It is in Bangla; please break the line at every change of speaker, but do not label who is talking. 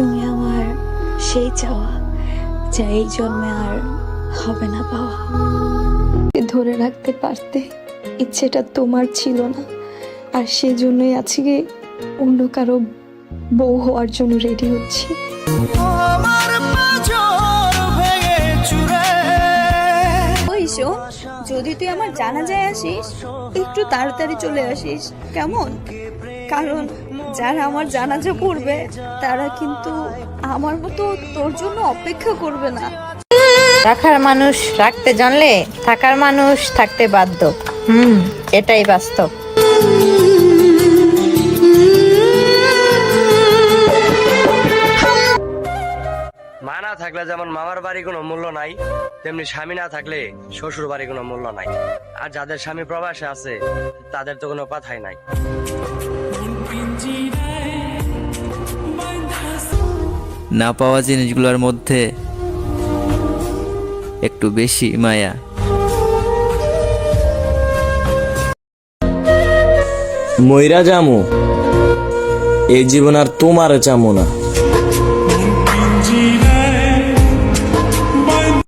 তুমি আমার সেই চাওয়া যা এই জন্মে আর হবে না পাওয়া। ধরে রাখতে পারতে ইচ্ছেটা তোমার ছিল না, আর সেজন্যই আজকে অন্য কারো বউ হওয়ার জন্য রেডি হচ্ছি। ওই শোন, যদি তুই আমার জানাজায় আসিস একটু তাড়াতাড়ি চলে আসিস কেমন? কারণ যারা আমার জানাজা পড়বে তারা কিন্তু আমার মতো তোর জন্য অপেক্ষা করবে না।
রাখার মানুষ রাখতে জানলে থাকার মানুষ থাকতে বাধ্য। এটাই বাস্তব।
মা না থাকলে যেমন মামার বাড়ি কোনো মূল্য নাই, তেমনি স্বামী না থাকলে শ্বশুর বাড়ি কোনো মূল্য নাই। আর যাদের স্বামী প্রবাসে আছে তাদের তো কোনো কথাই নাই।
না পাওয়া জিনিসগুলোর মধ্যে একটু বেশি মায়া।
মইরা যামু, এই জীবন আর তোমার চামু না।